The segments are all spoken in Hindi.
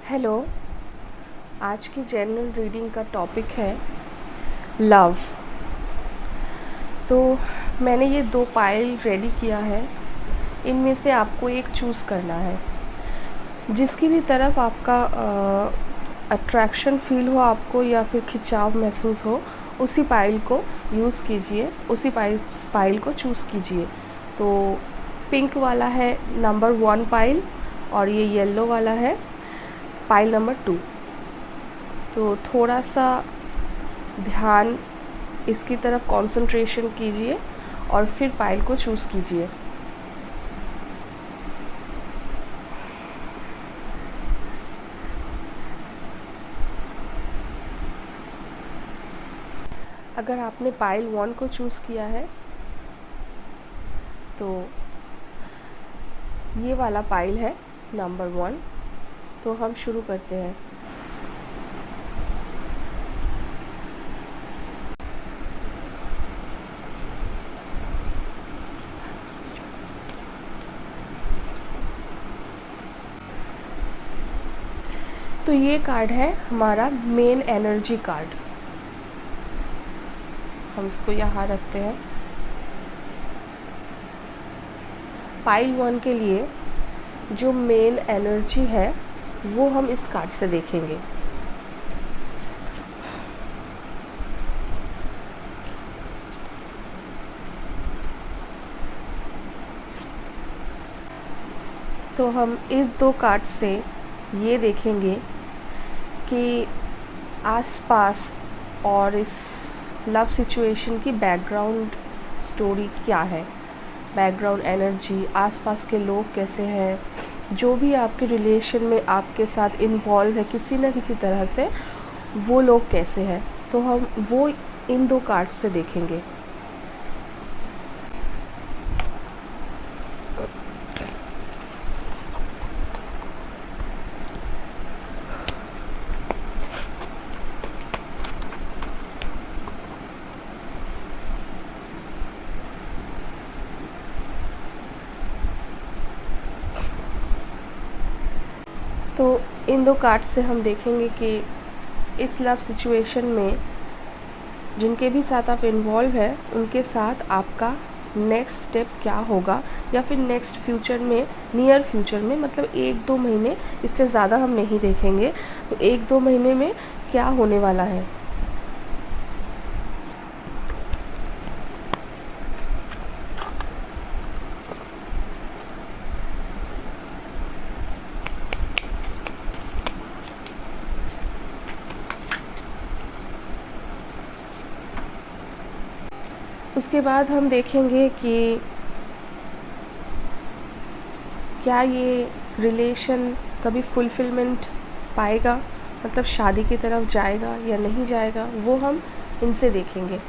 हेलो। आज की जनरल रीडिंग का टॉपिक है लव। तो मैंने ये 2 पाइल रेडी किया है। इनमें से आपको एक चूज़ करना है। जिसकी भी तरफ आपका अट्रैक्शन फील हो आपको या फिर खिंचाव महसूस हो, उसी पाइल को यूज़ कीजिए, उसी पाइल को चूज़ कीजिए। तो पिंक वाला है नंबर 1 पाइल और ये येलो वाला है पाइल नंबर 2। तो थोड़ा सा ध्यान इसकी तरफ कंसंट्रेशन कीजिए और फिर पाइल को चूज़ कीजिए। अगर आपने पाइल 1 को चूज़ किया है तो ये वाला पाइल है नंबर 1। तो हम शुरू करते हैं। तो ये कार्ड है हमारा मेन एनर्जी कार्ड। हम इसको यहाँ रखते हैं। पाइल 1 के लिए जो मेन एनर्जी है वो हम इस कार्ड से देखेंगे। तो हम इस 2 कार्ड से ये देखेंगे कि आसपास और इस लव सिचुएशन की बैकग्राउंड स्टोरी क्या है, बैकग्राउंड एनर्जी, आसपास के लोग कैसे हैं, जो भी आपके रिलेशन में आपके साथ इन्वॉल्व है किसी न किसी तरह से, वो लोग कैसे हैं। तो हम वो इन 2 कार्ड से देखेंगे। तो इन 2 कार्ड से हम देखेंगे कि इस लव सिचुएशन में जिनके भी साथ आप इन्वॉल्व हैं उनके साथ आपका नेक्स्ट स्टेप क्या होगा, या फिर नेक्स्ट फ्यूचर में, नियर फ्यूचर में, मतलब 1-2 महीने, इससे ज़्यादा हम नहीं देखेंगे। तो 1-2 महीने में क्या होने वाला है। उसके बाद हम देखेंगे कि क्या ये रिलेशन कभी फुलफिलमेंट पाएगा, मतलब शादी की तरफ जाएगा या नहीं जाएगा, वो हम इनसे देखेंगे।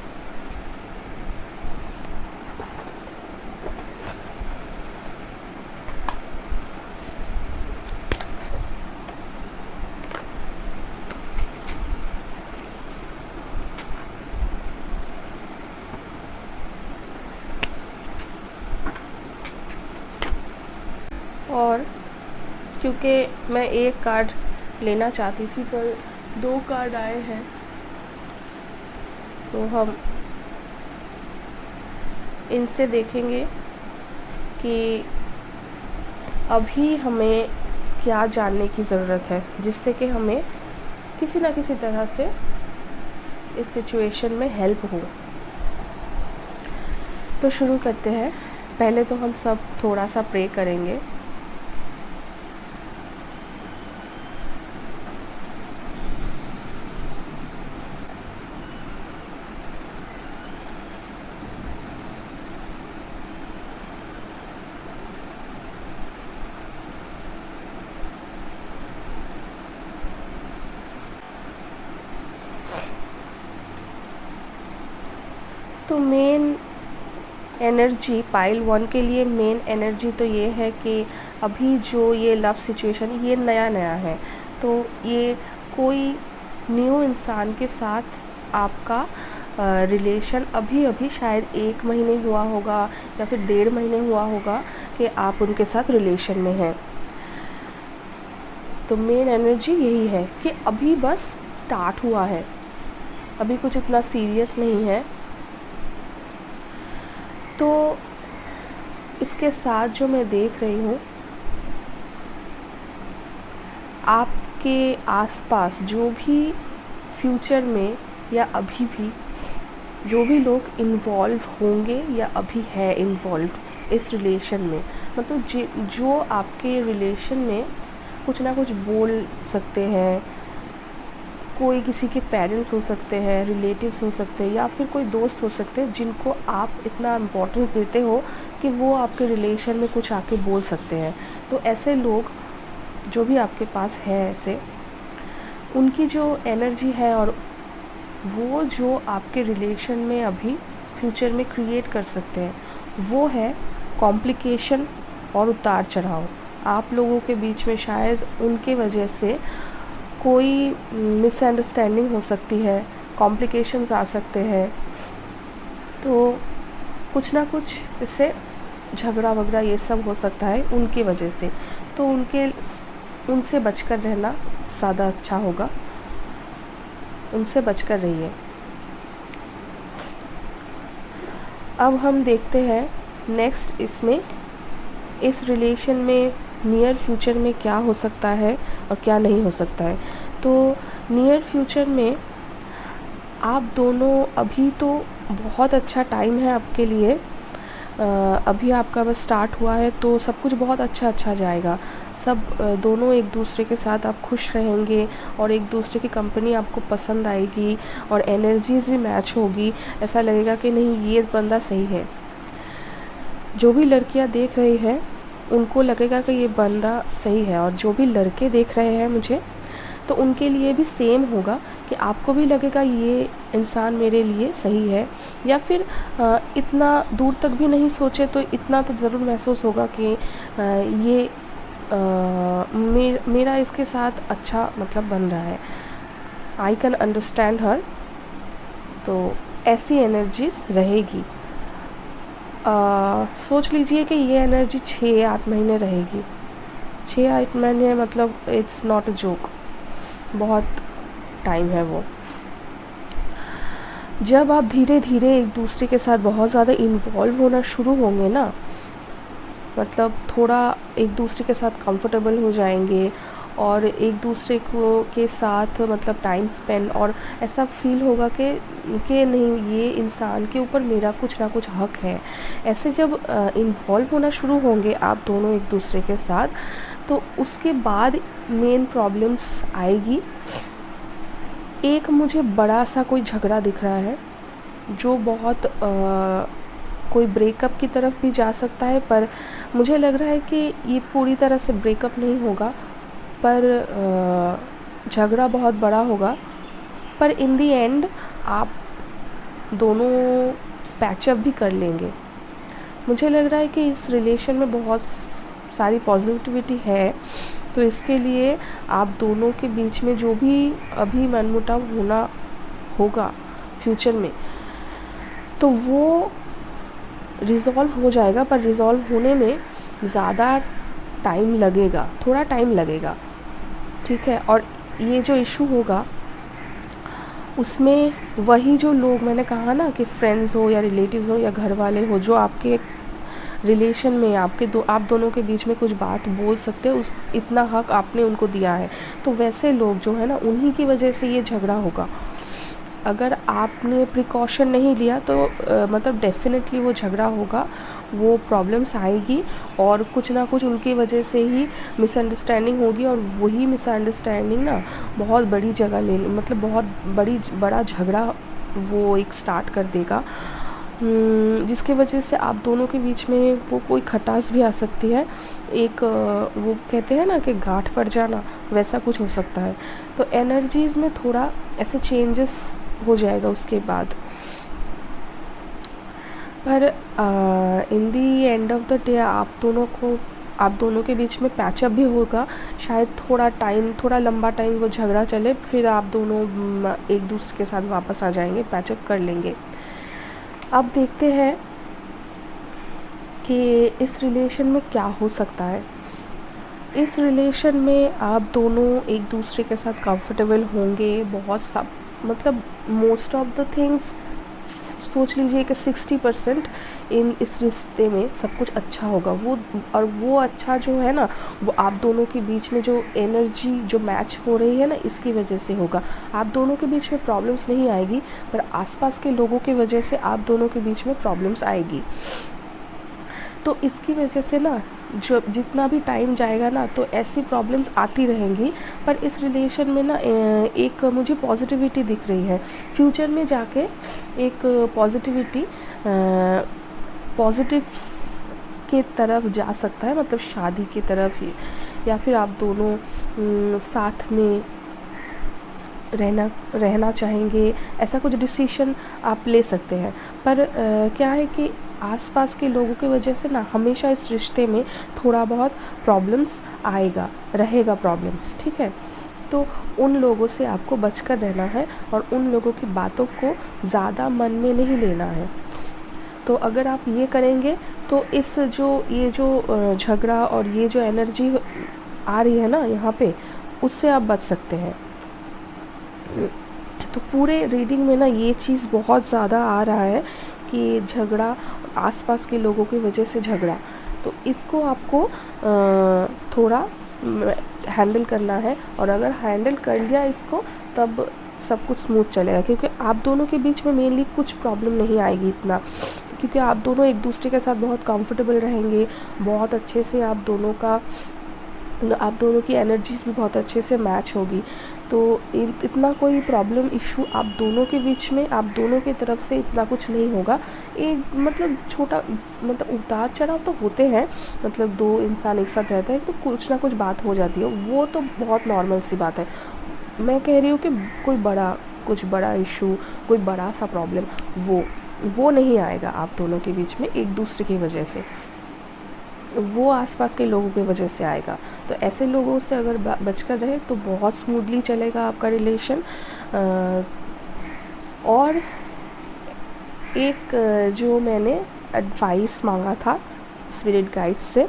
और क्योंकि मैं एक कार्ड लेना चाहती थी पर 2 कार्ड आए हैं, तो हम इनसे देखेंगे कि अभी हमें क्या जानने की ज़रूरत है जिससे कि हमें किसी ना किसी तरह से इस सिचुएशन में हेल्प हो। तो शुरू करते हैं। पहले तो हम सब थोड़ा सा प्रे करेंगे। तो मेन एनर्जी पाइल 1 के लिए मेन एनर्जी तो ये है कि अभी जो ये लव सिचुएशन ये नया नया है, तो ये कोई न्यू इंसान के साथ आपका रिलेशन अभी अभी शायद 1 महीने हुआ होगा या फिर 1.5 महीने हुआ होगा कि आप उनके साथ रिलेशन में हैं। तो मेन एनर्जी यही है कि अभी बस स्टार्ट हुआ है, अभी कुछ इतना सीरियस नहीं है। तो इसके साथ जो मैं देख रही हूँ, आपके आसपास जो भी फ्यूचर में या अभी भी जो भी लोग इन्वॉल्व होंगे या अभी है इन्वॉल्व इस रिलेशन में, मतलब जो आपके रिलेशन में कुछ ना कुछ बोल सकते हैं, कोई किसी के पेरेंट्स हो सकते हैं, रिलेटिव्स हो सकते हैं, या फिर कोई दोस्त हो सकते हैं जिनको आप इतना इम्पोर्टेंस देते हो कि वो आपके रिलेशन में कुछ आके बोल सकते हैं। तो ऐसे लोग जो भी आपके पास है, ऐसे उनकी जो एनर्जी है और वो जो आपके रिलेशन में अभी फ्यूचर में क्रिएट कर सकते हैं, वो है कॉम्प्लिकेशन और उतार चढ़ाव। आप लोगों के बीच में शायद उनके वजह से कोई मिसअंडरस्टैंडिंग हो सकती है, कॉम्प्लिकेशंस आ सकते हैं, तो कुछ ना कुछ इससे झगड़ा वगड़ा ये सब हो सकता है उनकी वजह से। तो उनसे बचकर रहना ज़्यादा अच्छा होगा, उनसे बचकर रहिए। अब हम देखते हैं नेक्स्ट इसमें, इस रिलेशन में नियर फ्यूचर में क्या हो सकता है और क्या नहीं हो सकता है। तो नियर फ्यूचर में आप दोनों, अभी तो बहुत अच्छा टाइम है आपके लिए, अभी आपका बस स्टार्ट हुआ है, तो सब कुछ बहुत अच्छा जाएगा। सब दोनों एक दूसरे के साथ आप खुश रहेंगे और एक दूसरे की कंपनी आपको पसंद आएगी और एनर्जीज़ भी मैच होगी। ऐसा लगेगा कि नहीं, ये बंदा सही है। जो भी लड़कियां देख रही है उनको लगेगा कि ये बंदा सही है, और जो भी लड़के देख रहे हैं मुझे, तो उनके लिए भी सेम होगा कि आपको भी लगेगा ये इंसान मेरे लिए सही है। या फिर इतना दूर तक भी नहीं सोचे तो इतना तो ज़रूर महसूस होगा कि ये मेरा इसके साथ अच्छा मतलब बन रहा है, आई कैन अंडरस्टैंड हर। तो ऐसी एनर्जीज रहेगी। सोच लीजिए कि ये एनर्जी 6-8 महीने रहेगी। 6-8 महीने मतलब इट्स नॉट अ जोक, बहुत टाइम है वो। जब आप धीरे धीरे एक दूसरे के साथ बहुत ज़्यादा इन्वॉल्व होना शुरू होंगे ना, मतलब थोड़ा एक दूसरे के साथ कंफर्टेबल हो जाएंगे और एक दूसरे को के साथ मतलब टाइम स्पेंड, और ऐसा फील होगा कि नहीं, ये इंसान के ऊपर मेरा कुछ ना कुछ हक है। ऐसे जब इन्वॉल्व होना शुरू होंगे आप दोनों एक दूसरे के साथ, तो उसके बाद मेन प्रॉब्लम्स आएगी। एक मुझे बड़ा सा कोई झगड़ा दिख रहा है जो बहुत कोई ब्रेकअप की तरफ भी जा सकता है, पर मुझे लग रहा है कि ये पूरी तरह से ब्रेकअप नहीं होगा, पर झगड़ा बहुत बड़ा होगा। पर इन दी एंड आप दोनों पैचअप भी कर लेंगे। मुझे लग रहा है कि इस रिलेशन में बहुत सारी पॉजिटिविटी है, तो इसके लिए आप दोनों के बीच में जो भी अभी मनमुटाव होना होगा फ्यूचर में, तो वो रिज़ॉल्व हो जाएगा। पर रिज़ॉल्व होने में ज़्यादा टाइम लगेगा, थोड़ा टाइम लगेगा, ठीक है। और ये जो इशू होगा उसमें वही जो लोग, मैंने कहा ना कि फ्रेंड्स हो या रिलेटिव्स हो या घर वाले हो, जो आपके रिलेशन में आप दोनों के बीच में कुछ बात बोल सकते हैं, उस इतना हक आपने उनको दिया है, तो वैसे लोग जो है ना, उन्हीं की वजह से ये झगड़ा होगा। अगर आपने प्रिकॉशन नहीं लिया तो मतलब डेफिनेटली वो झगड़ा होगा, वो प्रॉब्लम्स आएगी और कुछ ना कुछ उनकी वजह से ही मिसअंडरस्टैंडिंग होगी, और वही मिसअंडरस्टैंडिंग ना बहुत बड़ी जगह ले, मतलब बहुत बड़ा झगड़ा वो एक स्टार्ट कर देगा, जिसके वजह से आप दोनों के बीच में वो कोई खटास भी आ सकती है। एक वो कहते हैं ना कि गांठ पड़ जाना, वैसा कुछ हो सकता है। तो एनर्जीज़ में थोड़ा ऐसे चेंजेस हो जाएगा उसके बाद। पर इन दी एंड ऑफ द डे आप दोनों के बीच में पैचअप भी होगा। शायद थोड़ा लंबा टाइम वो झगड़ा चले, फिर आप दोनों एक दूसरे के साथ वापस आ जाएंगे, पैचअप कर लेंगे। अब देखते हैं कि इस रिलेशन में क्या हो सकता है। इस रिलेशन में आप दोनों एक दूसरे के साथ कंफर्टेबल होंगे, बहुत सब मतलब मोस्ट ऑफ द थिंग्स सोच लीजिए कि 60% इस रिश्ते में सब कुछ अच्छा होगा। वो अच्छा जो है ना, वो आप दोनों के बीच में जो एनर्जी जो मैच हो रही है ना, इसकी वजह से होगा। आप दोनों के बीच में प्रॉब्लम्स नहीं आएगी, पर आसपास के लोगों की वजह से आप दोनों के बीच में प्रॉब्लम्स आएगी। तो इसकी वजह से ना जो जितना भी टाइम जाएगा ना, तो ऐसी प्रॉब्लम्स आती रहेंगी। पर इस रिलेशन में ना एक मुझे पॉजिटिविटी दिख रही है। फ्यूचर में जाके एक पॉजिटिविटी पॉजिटिव के तरफ जा सकता है, मतलब शादी की तरफ ही, या फिर आप दोनों साथ में रहना चाहेंगे, ऐसा कुछ डिसीशन आप ले सकते हैं। पर क्या है कि आसपास के लोगों की वजह से ना हमेशा इस रिश्ते में थोड़ा बहुत प्रॉब्लम्स रहेगा प्रॉब्लम्स, ठीक है। तो उन लोगों से आपको बचकर रहना है और उन लोगों की बातों को ज़्यादा मन में नहीं लेना है। तो अगर आप ये करेंगे तो ये जो झगड़ा और ये जो एनर्जी आ रही है ना यहाँ पे, उससे आप बच सकते हैं। तो पूरे रीडिंग में ना ये चीज़ बहुत ज़्यादा आ रहा है कि झगड़ा, आसपास के लोगों की वजह से झगड़ा, तो इसको आपको थोड़ा हैंडल करना है। और अगर हैंडल कर लिया इसको, तब सब कुछ स्मूथ चलेगा, क्योंकि आप दोनों के बीच में मेनली कुछ प्रॉब्लम नहीं आएगी इतना, क्योंकि आप दोनों एक दूसरे के साथ बहुत कंफर्टेबल रहेंगे, बहुत अच्छे से आप दोनों की एनर्जीज भी बहुत अच्छे से मैच होगी। तो इतना कोई प्रॉब्लम इशू आप दोनों के बीच में, आप दोनों की तरफ से इतना कुछ नहीं होगा। एक मतलब छोटा मतलब उतार चढ़ाव तो होते हैं, मतलब दो इंसान एक साथ रहते हैं तो कुछ ना कुछ बात हो जाती है, वो तो बहुत नॉर्मल सी बात है। मैं कह रही हूँ कि कुछ बड़ा इशू, कोई बड़ा सा प्रॉब्लम वो नहीं आएगा आप दोनों के बीच में एक दूसरे की वजह से, वो आसपास के लोगों की वजह से आएगा। तो ऐसे लोगों से अगर बचकर रहे तो बहुत स्मूथली चलेगा आपका रिलेशन। और एक जो मैंने एडवाइस मांगा था स्पिरिट गाइड्स से,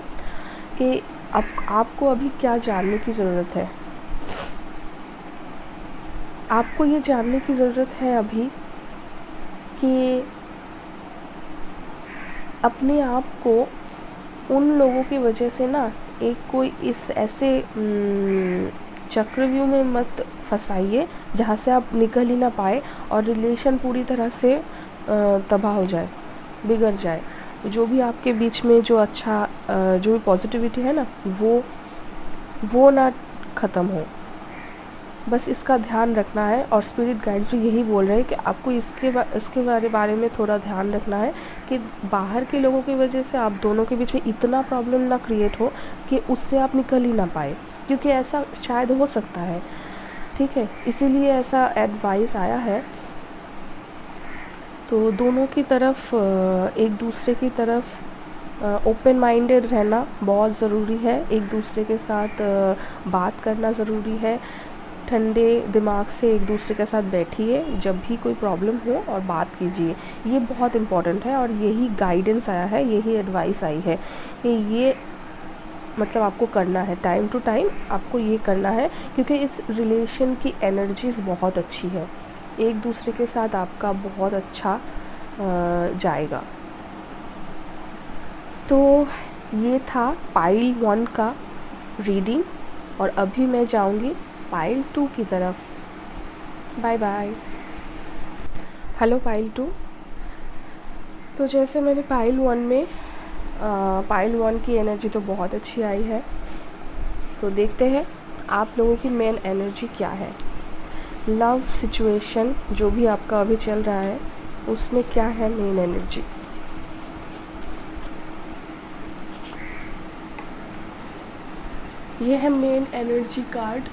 कि आपको अभी क्या जानने की ज़रूरत है। आपको ये जानने की ज़रूरत है अभी कि अपने आप को उन लोगों की वजह से ना कोई इस ऐसे चक्रव्यूह में मत फंसाइए जहाँ से आप निकल ही ना पाए और रिलेशन पूरी तरह से तबाह हो जाए, बिगड़ जाए। जो भी आपके बीच में जो अच्छा जो भी पॉजिटिविटी है ना, वो ना ख़त्म हो, बस इसका ध्यान रखना है। और स्पिरिट गाइड्स भी यही बोल रहे हैं कि आपको इसके बारे में थोड़ा ध्यान रखना है कि बाहर के लोगों की वजह से आप दोनों के बीच में इतना प्रॉब्लम ना क्रिएट हो कि उससे आप निकल ही ना पाए, क्योंकि ऐसा शायद हो सकता है, ठीक है। इसीलिए ऐसा एडवाइस आया है। तो दोनों की तरफ एक दूसरे की तरफ ओपन माइंडेड रहना बहुत ज़रूरी है, एक दूसरे के साथ बात करना ज़रूरी है। ठंडे दिमाग से एक दूसरे के साथ बैठिए, जब भी कोई प्रॉब्लम हो और बात कीजिए, ये बहुत इम्पॉर्टेंट है। और यही गाइडेंस आया है, यही एडवाइस आई है कि ये मतलब आपको करना है, टाइम टू टाइम आपको ये करना है, क्योंकि इस रिलेशन की एनर्जीज़ बहुत अच्छी है, एक दूसरे के साथ आपका बहुत अच्छा जाएगा। तो ये था पाइल 1 का रीडिंग, और अभी मैं जाऊंगी पाइल 2 की तरफ। Bye bye. Hello pile 2। तो जैसे मैंने पाइल 1 में पाइल 1 की एनर्जी तो बहुत अच्छी आई है, तो देखते हैं आप लोगों की मेन एनर्जी क्या है। लव सिचुएशन जो भी आपका अभी चल रहा है, उसमें क्या है मेन एनर्जी। ये है मेन एनर्जी कार्ड।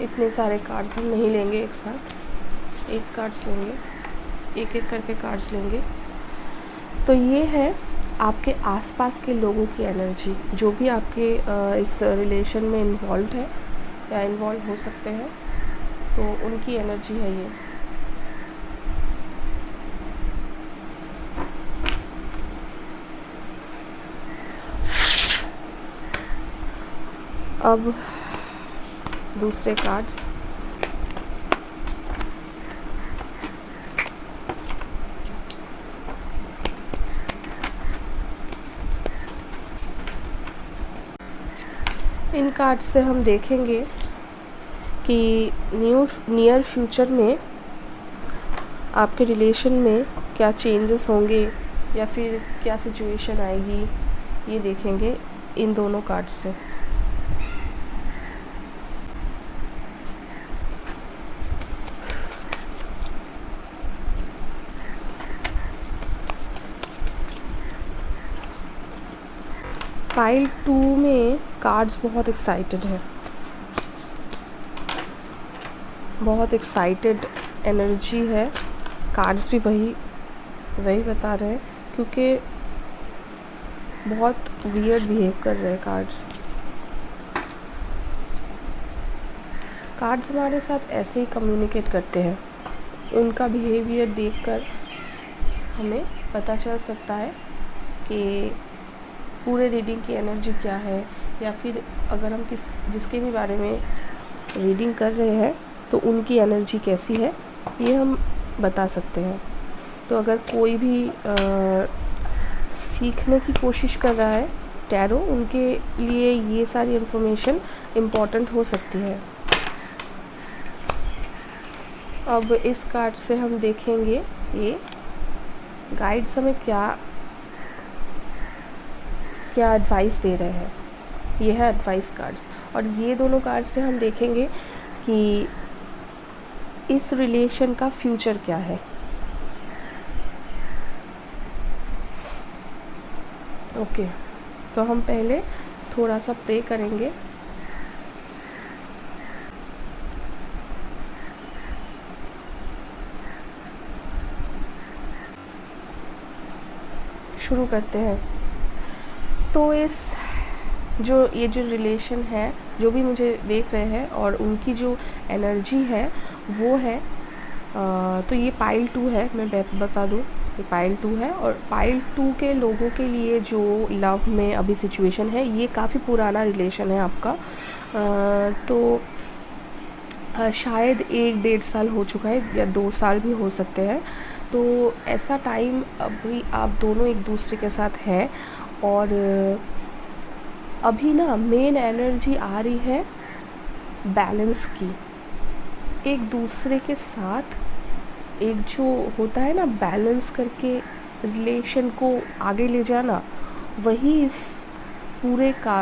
इतने सारे कार्ड्स हम नहीं लेंगे एक साथ, एक कार्ड्स लेंगे, एक एक करके कार्ड्स लेंगे। तो ये है आपके आसपास के लोगों की एनर्जी, जो भी आपके इस रिलेशन में इन्वॉल्व है या इन्वॉल्व हो सकते हैं, तो उनकी एनर्जी है ये। अब दूसरे कार्ड्स, इन कार्ड्स से हम देखेंगे कि नियर फ्यूचर में आपके रिलेशन में क्या चेंजेस होंगे या फिर क्या सिचुएशन आएगी, ये देखेंगे इन दोनों कार्ड्स से। पाइल 2 में कार्ड्स बहुत एक्साइटेड है, बहुत एक्साइटेड एनर्जी है। कार्ड्स भी वही बता रहे हैं, क्योंकि बहुत वियर्ड बिहेव कर रहे हैं कार्ड्स हमारे साथ ऐसे ही कम्युनिकेट करते हैं। उनका बिहेवियर देखकर हमें पता चल सकता है कि पूरे रीडिंग की एनर्जी क्या है, या फिर अगर हम जिसके भी बारे में रीडिंग कर रहे हैं तो उनकी एनर्जी कैसी है, ये हम बता सकते हैं। तो अगर कोई भी सीखने की कोशिश कर रहा है टैरो, उनके लिए ये सारी इन्फॉर्मेशन इम्पॉर्टेंट हो सकती है। अब इस कार्ड से हम देखेंगे ये गाइड्स हमें क्या एडवाइस दे रहे हैं। ये है एडवाइस कार्ड्स। और ये दोनों कार्ड्स से हम देखेंगे कि इस रिलेशन का फ्यूचर क्या है। ओके, तो हम पहले थोड़ा सा प्रे करेंगे। शुरू करते हैं। तो ये जो रिलेशन है, जो भी मुझे देख रहे हैं और उनकी जो एनर्जी है वो है, तो ये पाइल 2 है। मैं बता दूँ, ये पाइल 2 है। और पाइल 2 के लोगों के लिए जो लव में अभी सिचुएशन है, ये काफ़ी पुराना रिलेशन है आपका। तो शायद 1-1.5 साल हो चुका है या 2 साल भी हो सकते हैं। तो ऐसा टाइम अभी आप दोनों एक दूसरे के साथ है। और अभी ना मेन एनर्जी आ रही है बैलेंस की, एक दूसरे के साथ एक जो होता है ना बैलेंस करके रिलेशन को आगे ले जाना, वही इस पूरे का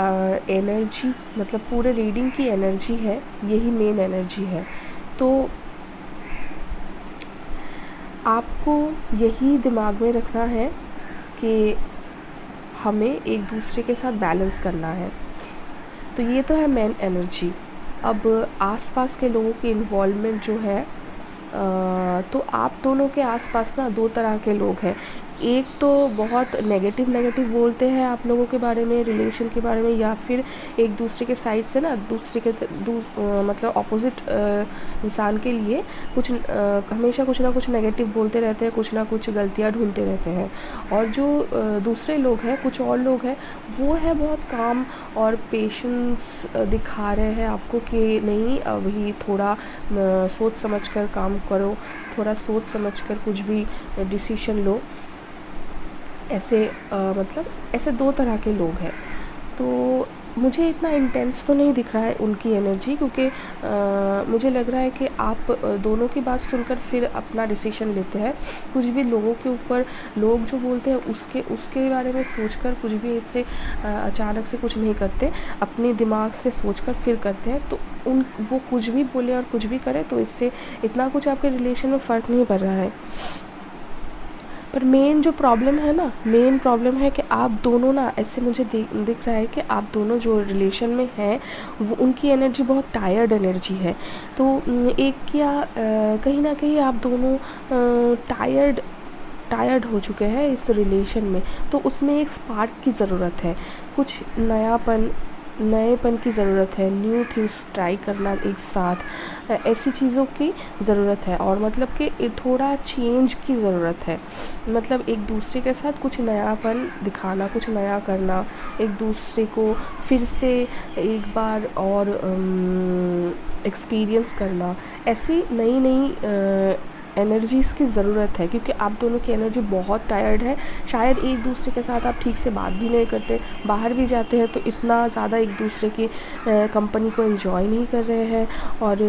एनर्जी, मतलब पूरे रीडिंग की एनर्जी है, यही मेन एनर्जी है। तो आपको यही दिमाग में रखना है कि हमें एक दूसरे के साथ बैलेंस करना है। तो ये तो है मेन एनर्जी। अब आसपास के लोगों की इन्वॉल्वमेंट जो है, तो आप दोनों के आसपास ना 2 तरह के लोग हैं। एक तो बहुत नेगेटिव बोलते हैं आप लोगों के बारे में, रिलेशन के बारे में, या फिर एक दूसरे के साइड से ना दूसरे के मतलब ऑपोजिट इंसान के लिए हमेशा कुछ ना कुछ नेगेटिव बोलते रहते हैं, कुछ ना कुछ गलतियां ढूंढते रहते हैं। और जो दूसरे लोग हैं, कुछ और लोग हैं, वो है बहुत काम और पेशेंस दिखा रहे हैं आपको कि नहीं, अभी थोड़ा सोच समझ कर काम करो, थोड़ा सोच समझ कर कुछ भी डिसीजन लो। ऐसे मतलब ऐसे 2 तरह के लोग हैं। तो मुझे इतना इंटेंस तो नहीं दिख रहा है उनकी एनर्जी, क्योंकि मुझे लग रहा है कि आप दोनों की बात सुनकर फिर अपना डिसीजन लेते हैं। कुछ भी लोगों के ऊपर लोग जो बोलते हैं उसके बारे में सोचकर कुछ भी इससे अचानक से कुछ नहीं करते, अपने दिमाग से सोचकर फिर करते हैं। तो वो कुछ भी बोले और कुछ भी करे, तो इससे इतना कुछ आपके रिलेशन में फ़र्क नहीं पड़ रहा है। पर मेन जो प्रॉब्लम है ना, मेन प्रॉब्लम है कि आप दोनों ना, ऐसे मुझे दिख रहा है कि आप दोनों जो रिलेशन में हैं, वो उनकी एनर्जी बहुत टायर्ड एनर्जी है। तो एक क्या कहीं ना कहीं आप दोनों टायर्ड हो चुके हैं इस रिलेशन में, तो उसमें एक स्पार्क की ज़रूरत है, कुछ नएपन की ज़रूरत है, न्यू थिंग्स ट्राई करना एक साथ, ऐसी चीज़ों की ज़रूरत है। और मतलब कि थोड़ा चेंज की ज़रूरत है, मतलब एक दूसरे के साथ कुछ नयापन दिखाना, कुछ नया करना, एक दूसरे को फिर से एक बार और एक्सपीरियंस करना, ऐसी नई नई एनर्जीज़ की ज़रूरत है, क्योंकि आप दोनों की एनर्जी बहुत टायर्ड है। शायद एक दूसरे के साथ आप ठीक से बात भी नहीं करते, बाहर भी जाते हैं तो इतना ज़्यादा एक दूसरे की कंपनी को एंजॉय नहीं कर रहे हैं, और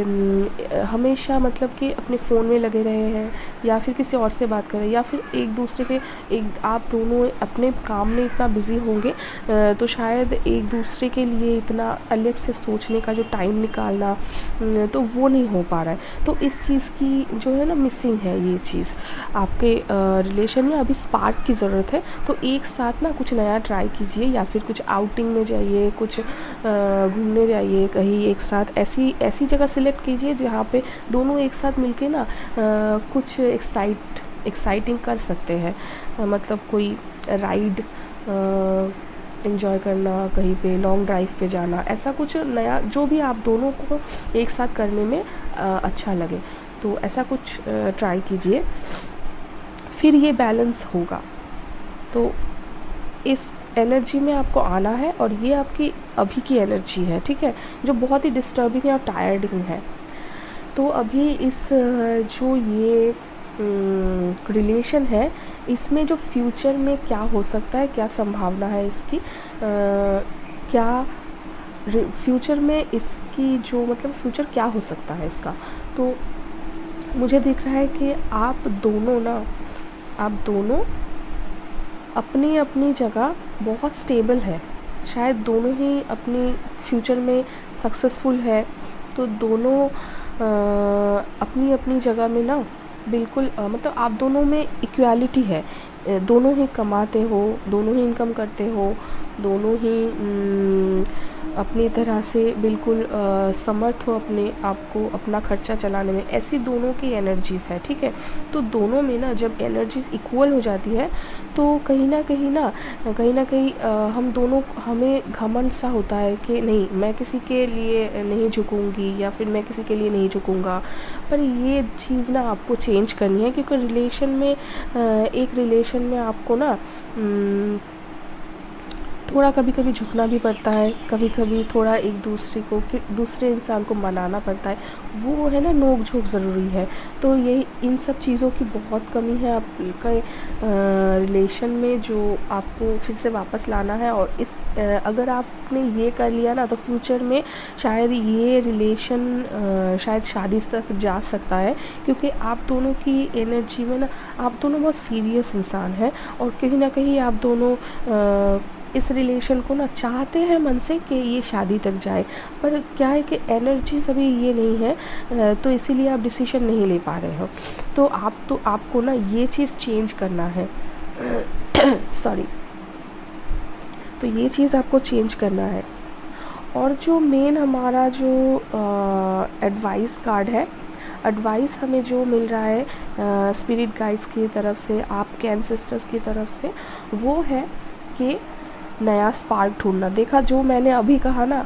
हमेशा मतलब कि अपने फ़ोन में लगे रहे हैं, या फिर किसी और से बात कर रहे हैं, या फिर एक दूसरे के आप दोनों अपने काम में इतना बिज़ी होंगे, तो शायद एक दूसरे के लिए इतना अलग से सोचने का जो टाइम निकालना, तो वो नहीं हो पा रहा है। तो इस चीज़ की जो है ना मिसिंग है ये चीज़ आपके रिलेशन में। अभी स्पार्क की ज़रूरत है, तो एक साथ ना कुछ नया ट्राई कीजिए, या फिर कुछ आउटिंग में जाइए, कुछ घूमने जाइए कहीं एक साथ, ऐसी जगह सिलेक्ट कीजिए जहाँ पे दोनों एक साथ मिलके ना कुछ एक्साइटिंग कर सकते हैं, मतलब कोई राइड एंजॉय करना, कहीं पे लॉन्ग ड्राइव पे जाना, ऐसा कुछ नया जो भी आप दोनों को एक साथ करने में अच्छा लगे, तो ऐसा कुछ ट्राई कीजिए, फिर ये बैलेंस होगा। तो इस एनर्जी में आपको आना है, और ये आपकी अभी की एनर्जी है, ठीक है, जो बहुत ही डिस्टर्बिंग है और टायर्डिंग है। तो अभी इस जो ये रिलेशन है, इसमें जो फ्यूचर में क्या हो सकता है, क्या संभावना है इसकी, क्या फ्यूचर में इसकी जो मतलब फ्यूचर क्या हो सकता है इसका, तो मुझे दिख रहा है कि आप दोनों अपनी अपनी जगह बहुत स्टेबल है, शायद दोनों ही अपनी फ्यूचर में सक्सेसफुल है, तो दोनों अपनी अपनी जगह में ना बिल्कुल मतलब आप दोनों में इक्वालिटी है, दोनों ही कमाते हो, दोनों ही इनकम करते हो, दोनों ही अपनी तरह से बिल्कुल समर्थ हो अपने आप को अपना खर्चा चलाने में, ऐसी दोनों की एनर्जीज़ है, ठीक है। तो दोनों में ना जब एनर्जीज़ इक्वल हो जाती है, तो कहीं ना कहीं हमें घमंड सा होता है कि नहीं, मैं किसी के लिए नहीं झुकूंगी, या फिर मैं किसी के लिए नहीं झुकूंगा। पर ये चीज़ ना आपको चेंज करनी है, क्योंकि एक रिलेशन में आपको ना थोड़ा कभी कभी झुकना भी पड़ता है, कभी कभी थोड़ा एक दूसरे इंसान को मनाना पड़ता है, वो है ना नोक झोंक ज़रूरी है। तो ये इन सब चीज़ों की बहुत कमी है आपके रिलेशन में, जो आपको फिर से वापस लाना है। और अगर आपने ये कर लिया ना, तो फ्यूचर में शायद ये रिलेशन शायद शादी तक जा सकता है, क्योंकि आप दोनों की एनर्जी में ना, आप दोनों बहुत सीरियस इंसान हैं, और कहीं ना कहीं आप दोनों इस रिलेशन को ना चाहते हैं मन से कि ये शादी तक जाए, पर क्या है कि एनर्जी अभी ये नहीं है, तो इसीलिए आप डिसीजन नहीं ले पा रहे हो। तो आपको ना ये चीज़ चेंज करना है सॉरी, तो ये चीज़ आपको चेंज करना है। और जो मेन हमारा जो एडवाइस कार्ड है, एडवाइस हमें जो मिल रहा है स्पिरिट गाइड्स की तरफ से, आपके एंसेस्टर्स की तरफ से, वो है कि नया स्पार्क ढूंढना। देखा, जो मैंने अभी कहा ना,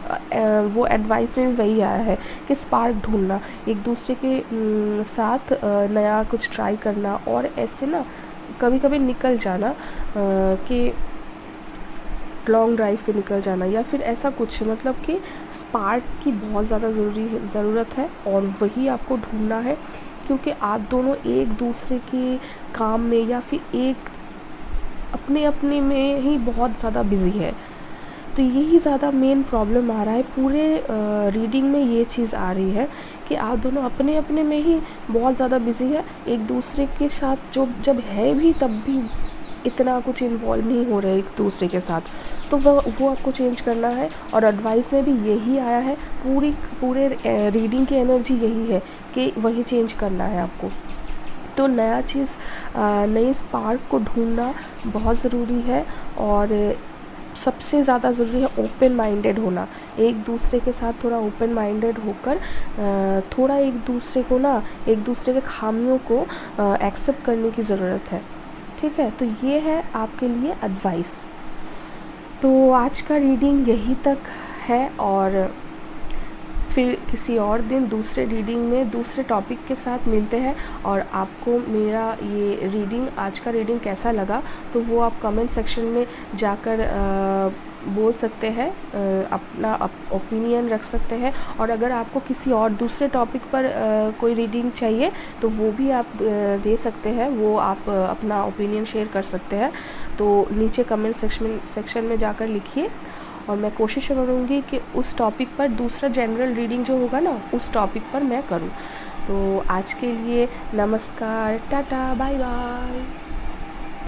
वो एडवाइस में वही आया है कि स्पार्क ढूंढना, एक दूसरे के साथ नया कुछ ट्राई करना, और ऐसे ना कभी कभी निकल जाना कि लॉन्ग ड्राइव पे निकल जाना, या फिर ऐसा कुछ, मतलब कि स्पार्क की बहुत ज़्यादा ज़रूरत है, और वही आपको ढूंढना है, क्योंकि आप दोनों एक दूसरे के काम में या फिर एक अपने में ही बहुत ज़्यादा बिज़ी है। तो यही ज़्यादा मेन प्रॉब्लम आ रहा है पूरे रीडिंग में, ये चीज़ आ रही है कि आप दोनों अपने में ही बहुत ज़्यादा बिज़ी है, एक दूसरे के साथ जब है भी तब भी इतना कुछ इन्वॉल्व नहीं हो रहे एक दूसरे के साथ। तो वो आपको चेंज करना है, और एडवाइस में भी यही आया है, पूरे रीडिंग की एनर्जी यही है कि वही चेंज करना है आपको। तो नई स्पार्क को ढूंढना बहुत ज़रूरी है, और सबसे ज़्यादा ज़रूरी है ओपन माइंडेड होना, एक दूसरे के साथ थोड़ा ओपन माइंडेड होकर थोड़ा एक दूसरे के खामियों को एक्सेप्ट करने की ज़रूरत है। ठीक है, तो ये है आपके लिए एडवाइस। तो आज का रीडिंग यही तक है, और फिर किसी और दिन दूसरे रीडिंग में दूसरे टॉपिक के साथ मिलते हैं। और आपको मेरा ये रीडिंग, आज का रीडिंग कैसा लगा, तो वो आप कमेंट सेक्शन में जाकर बोल सकते हैं, अपना ओपिनियन रख सकते हैं। और अगर आपको किसी और दूसरे टॉपिक पर कोई रीडिंग चाहिए तो वो भी आप दे सकते हैं, वो आप अपना ओपिनियन शेयर कर सकते हैं। तो नीचे कमेंट सेक्शन में जाकर लिखिए, और मैं कोशिश करूँगी कि उस टॉपिक पर दूसरा जनरल रीडिंग जो होगा ना, उस टॉपिक पर मैं करूँ। तो आज के लिए नमस्कार, टाटा, बाय बाय।